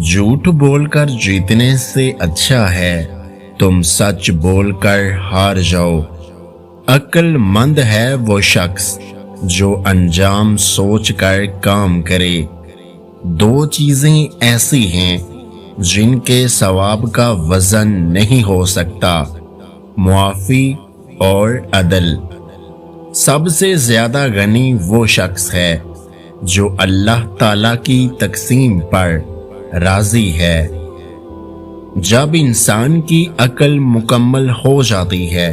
झूठ बोलकर जीतने से अच्छा है तुम सच बोलकर हार जाओ। अक्लमंद है वो शख्स जो अंजाम सोचकर काम करे। दो चीजें ऐसी हैं जिनके सवाब का वजन नहीं हो सकता, मुआफी और अदल। सबसे ज्यादा गनी वो शख्स है जो अल्लाह ताला की तकसीम पर राजी है। जब इंसान की अक्ल मुकम्मल हो जाती है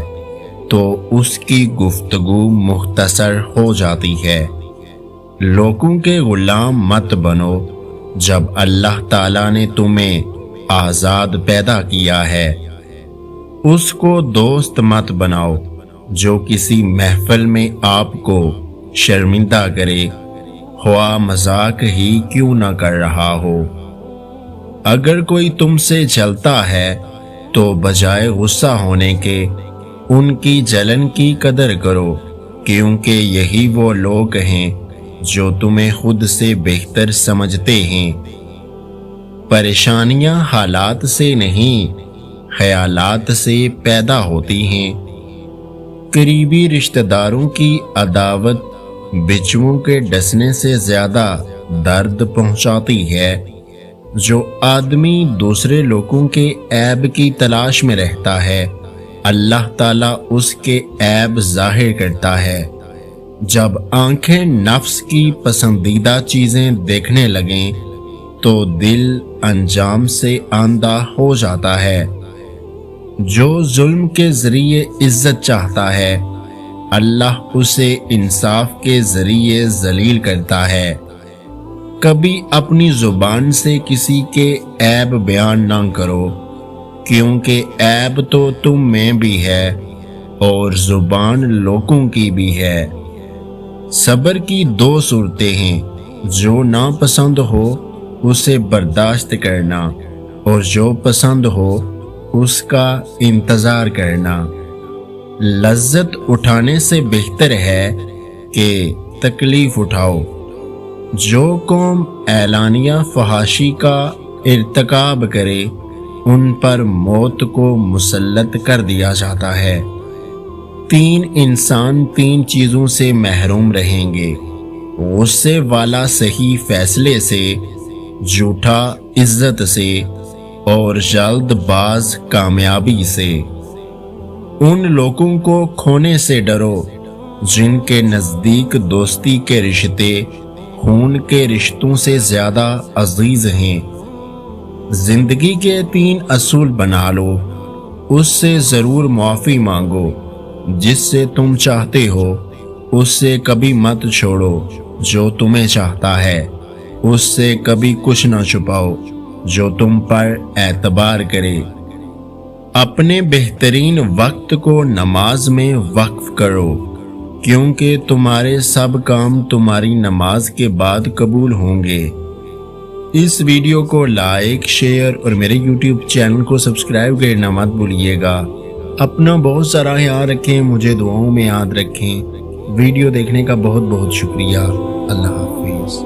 तो उसकी गुफ्तगू मुख्तसर हो जाती है। लोगों के गुलाम मत बनो जब अल्लाह ताला ने तुम्हें आज़ाद पैदा किया है। उसको दोस्त मत बनाओ जो किसी महफिल में आपको शर्मिंदा करे, ख्वाह मजाक ही क्यों न कर रहा हो। अगर कोई तुमसे जलता है तो बजाय गुस्सा होने के उनकी जलन की कदर करो, क्योंकि यही वो लोग हैं जो तुम्हें खुद से बेहतर समझते हैं। परेशानियां हालात से नहीं, ख्यालात से पैदा होती हैं। करीबी रिश्तेदारों की अदावत बिच्छुओं के डसने से ज्यादा दर्द पहुंचाती है। जो आदमी दूसरे लोगों के ऐब की तलाश में रहता है, अल्लाह ताला उसके ऐब जाहिर करता है। जब आंखें नफ्स की पसंदीदा चीजें देखने लगें तो दिल अंजाम से आंधा हो जाता है। जो जुल्म के जरिए इज्जत चाहता है, अल्लाह उसे इंसाफ के जरिए जलील करता है। कभी अपनी जुबान से किसी के ऐब बयान ना करो, क्योंकि ऐब तो तुम में भी है और जुबान लोगों की भी है। सब्र की दो सूरतें हैं, जो नापसंद हो उसे बर्दाश्त करना और जो पसंद हो उसका इंतजार करना। लज्जत उठाने से बेहतर है कि तकलीफ उठाओ। जो कौम ऐलानिया फहाशी का इर्तकाब करे उन पर मौत को मुसल्लत कर दिया जाता है। तीन इंसान तीन चीजों से महरूम रहेंगे, गुस्से वाला सही फैसले से, झूठा इज्जत से और जल्दबाज कामयाबी से। उन लोगों को खोने से डरो जिनके नजदीक दोस्ती के रिश्ते खून के रिश्तों से ज्यादा अजीज हैं। जिंदगी के तीन असूल बना लो, उससे जरूर माफी मांगो। जिससे तुम चाहते हो उससे कभी मत छोड़ो, जो तुम्हें चाहता है उससे कभी कुछ ना छुपाओ जो तुम पर एतबार करे। अपने बेहतरीन वक्त को नमाज में वक्फ करो, क्योंकि तुम्हारे सब काम तुम्हारी नमाज के बाद कबूल होंगे। इस वीडियो को लाइक, शेयर और मेरे YouTube चैनल को सब्सक्राइब करना मत भूलिएगा। अपना बहुत सारा ख्याल रखें, मुझे दुआओं में याद रखें। वीडियो देखने का बहुत बहुत शुक्रिया। अल्लाह हाफिज़।